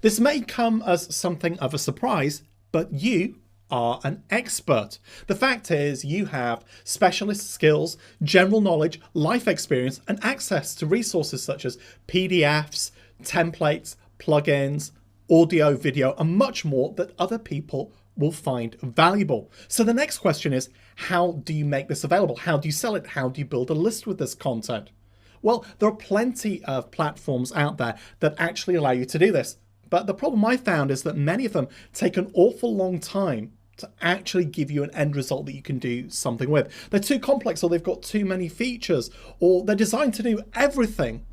This may come as something of a surprise, but you are an expert. The fact is, you have specialist skills, general knowledge, life experience, and access to resources such as PDFs, templates, plugins, audio, video, and much more that other people will find valuable. So the next question is, how do you make this available? How do you sell it? How do you build a list with this content? Well, there are plenty of platforms out there that actually allow you to do this. But the problem I found is that many of them take an awful long time to actually give you an end result that you can do something with. They're too complex, or they've got too many features, or they're designed to do everything,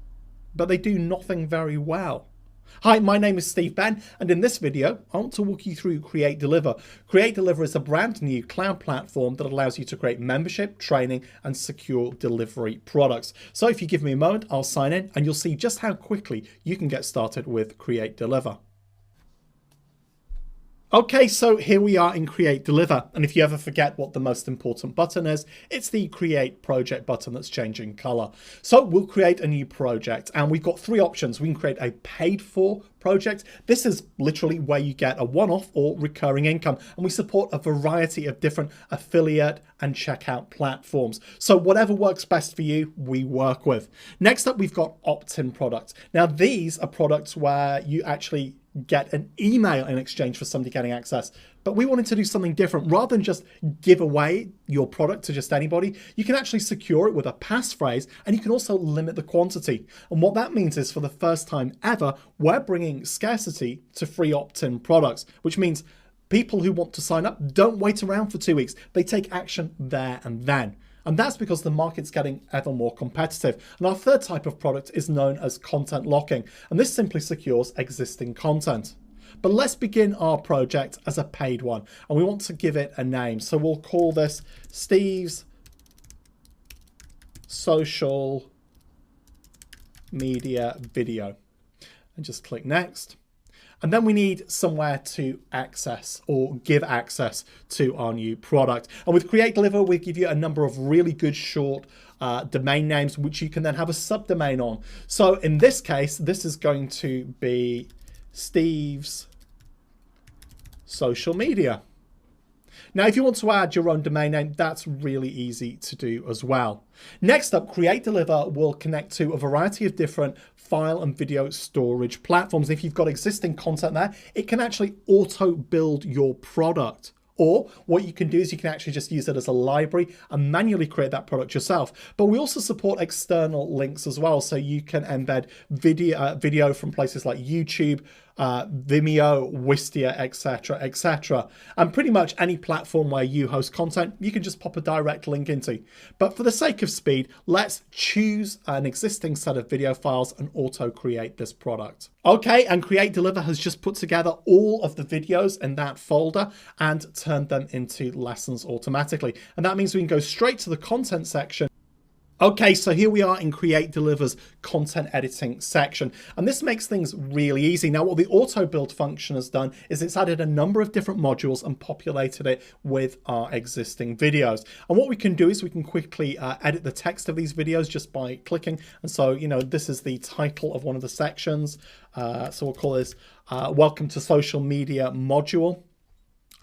but they do nothing very well. Hi, my name is Steve Ben, and in this video, I want to walk you through CreateDeliver. CreateDeliver is a brand new cloud platform that allows you to create membership, training, and secure delivery products. So if you give me a moment, I'll sign in, and you'll see just how quickly you can get started with CreateDeliver. Okay, so here we are in CreateDeliver, and if you ever forget what the most important button is, it's the Create Project button that's changing color. So we'll create a new project, and we've got three options. We can create a paid-for project. This is literally where you get a one-off or recurring income, and we support a variety of different affiliate and checkout platforms. So whatever works best for you, we work with. Next up, we've got opt-in products. Now, these are products where you actually get an email in exchange for somebody getting access. But we wanted to do something different. Rather than just give away your product to just anybody, you can actually secure it with a passphrase, and you can also limit the quantity. And what that means is, for the first time ever, we're bringing scarcity to free opt-in products, which means people who want to sign up don't wait around for 2 weeks. They take action there and then. And that's because the market's getting ever more competitive. And our third type of product is known as content locking. And this simply secures existing content. But let's begin our project as a paid one. And we want to give it a name. So we'll call this Steve's Social Media Video. And just click next. And then we need somewhere to access or give access to our new product. And with CreateDeliver, we give you a number of really good short domain names, which you can then have a subdomain on. So in this case, this is going to be Steve's Social Media. Now, if you want to add your own domain name, that's really easy to do as well. Next up, CreateDeliver will connect to a variety of different file and video storage platforms. If you've got existing content there, it can actually auto build your product. Or what you can do is you can actually just use it as a library and manually create that product yourself. But we also support external links as well. So you can embed video from places like YouTube, Vimeo, Wistia, etc., etc. And pretty much any platform where you host content, you can just pop a direct link into. But for the sake of speed, let's choose an existing set of video files and auto create this product. Okay, and CreateDeliver has just put together all of the videos in that folder and turned them into lessons automatically. And that means we can go straight to the content section. Okay, so here we are in CreateDeliver's content editing section, and this makes things really easy. Now, what the auto build function has done is it's added a number of different modules and populated it with our existing videos. And what we can do is we can quickly edit the text of these videos just by clicking. And so, you know, this is the title of one of the sections. So we'll call this Welcome to Social Media module.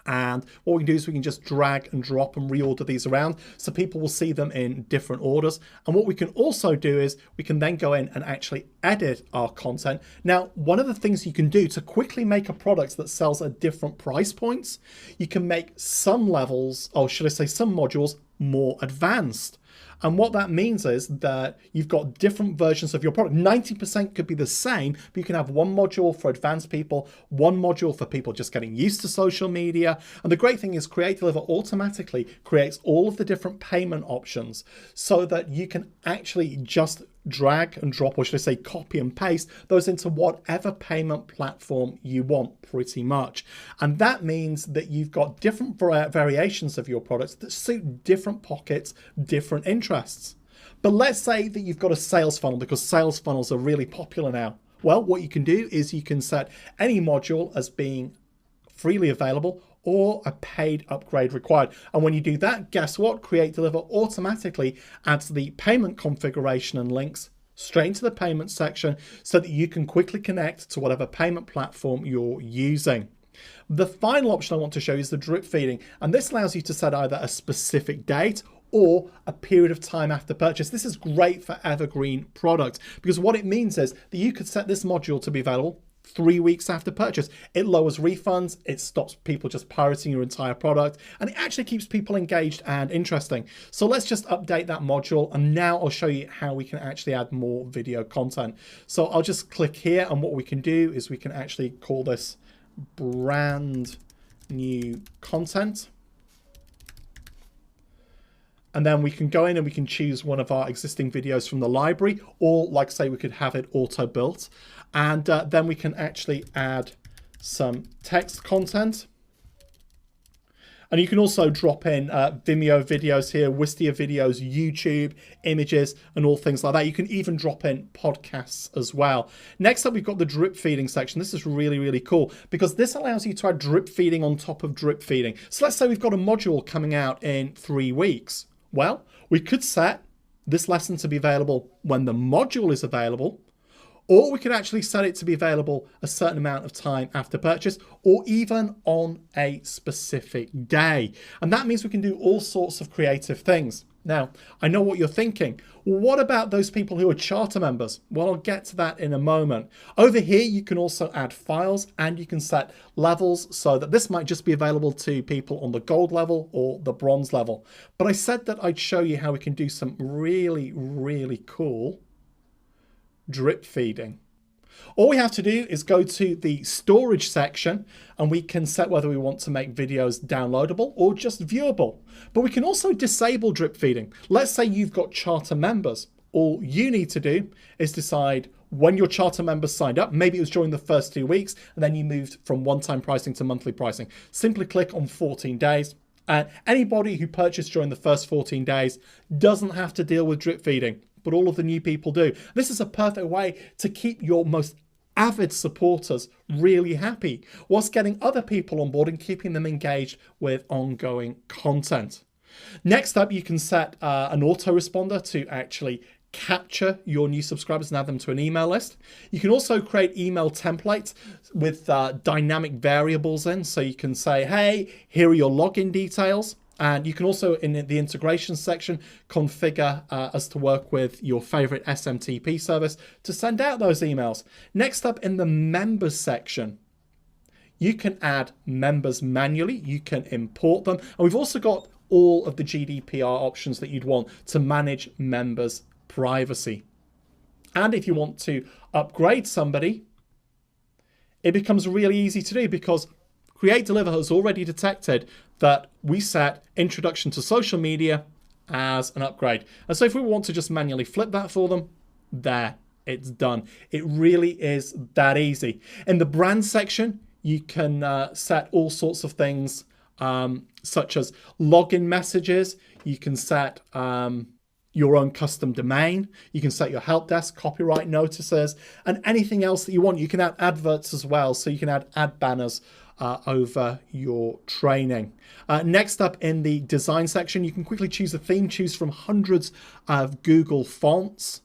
And what we can do is we can just drag and drop and reorder these around so people will see them in different orders. And what we can also do is we can then go in and actually edit our content. Now, one of the things you can do to quickly make a product that sells at different price points, you can make some levels, or should I say some modules, more advanced. And what that means is that you've got different versions of your product. 90% could be the same, but you can have one module for advanced people, one module for people just getting used to social media. And the great thing is CreateDeliver automatically creates all of the different payment options so that you can actually just drag and drop, or should I say copy and paste those into whatever payment platform you want, pretty much. And that means that you've got different variations of your products that suit different pockets, different interests. But let's say that you've got a sales funnel, because sales funnels are really popular now. Well, what you can do is you can set any module as being freely available or a paid upgrade required. And when you do that, guess what? CreateDeliver automatically adds the payment configuration and links straight into the payment section so that you can quickly connect to whatever payment platform you're using. The final option I want to show you is the drip feeding, and this allows you to set either a specific date or a period of time after purchase. This is great for evergreen products because what it means is that you could set this module to be available 3 weeks after purchase. It lowers refunds, it stops people just pirating your entire product, and it actually keeps people engaged and interesting. So let's just update that module, and now I'll show you how we can actually add more video content. So I'll just click here, and what we can do is we can actually call this brand new content. And then we can go in and we can choose one of our existing videos from the library, or like say we could have it auto built. And then we can actually add some text content. And you can also drop in Vimeo videos here, Wistia videos, YouTube, images, and all things like that. You can even drop in podcasts as well. Next up, we've got the drip feeding section. This is really, really cool because this allows you to add drip feeding on top of drip feeding. So let's say we've got a module coming out in 3 weeks. Well, we could set this lesson to be available when the module is available, or we could actually set it to be available a certain amount of time after purchase, or even on a specific day. And that means we can do all sorts of creative things. Now, I know what you're thinking. Well, what about those people who are charter members? Well, I'll get to that in a moment. Over here, you can also add files and you can set levels so that this might just be available to people on the gold level or the bronze level. But I said that I'd show you how we can do some really, really cool drip feeding. All we have to do is go to the storage section and we can set whether we want to make videos downloadable or just viewable. But we can also disable drip feeding. Let's say you've got charter members. All you need to do is decide when your charter members signed up. Maybe it was during the first 2 weeks and then you moved from one-time pricing to monthly pricing. Simply click on 14 days. And anybody who purchased during the first 14 days doesn't have to deal with drip feeding, but all of the new people do. This is a perfect way to keep your most avid supporters really happy whilst getting other people on board and keeping them engaged with ongoing content. Next up, you can set an autoresponder to actually capture your new subscribers and add them to an email list. You can also create email templates with dynamic variables in. So you can say, hey, here are your login details. And you can also, in the integration section, configure us to work with your favorite SMTP service to send out those emails. Next up, in the members section, you can add members manually. You can import them. And we've also got all of the GDPR options that you'd want to manage members' privacy. And if you want to upgrade somebody, it becomes really easy to do because CreateDeliver has already detected that we set introduction to social media as an upgrade. And so if we want to just manually flip that for them, there, it's done. It really is that easy. In the brand section, you can set all sorts of things such as login messages. You can set your own custom domain. You can set your help desk, copyright notices, and anything else that you want. You can add adverts as well. So you can add ad banners over your training. Next up in the design section, you can quickly choose a theme, choose from hundreds of Google fonts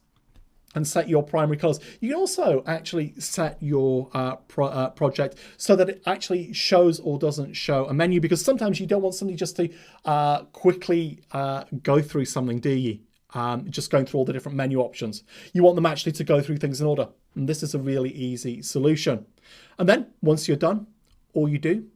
and set your primary colors. You can also actually set your project so that it actually shows or doesn't show a menu, because sometimes you don't want somebody just to quickly go through something, do you? Just going through all the different menu options. You want them actually to go through things in order. And this is a really easy solution. And then once you're done, all you do,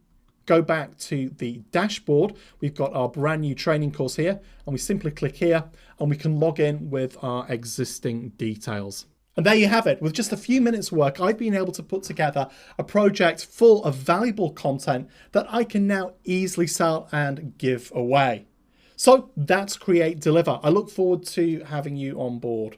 go back to the dashboard. We've got our brand new training course here, and we simply click here and we can log in with our existing details. And there you have it. With just a few minutes work, I've been able to put together a project full of valuable content that I can now easily sell and give away. So that's CreateDeliver. I look forward to having you on board.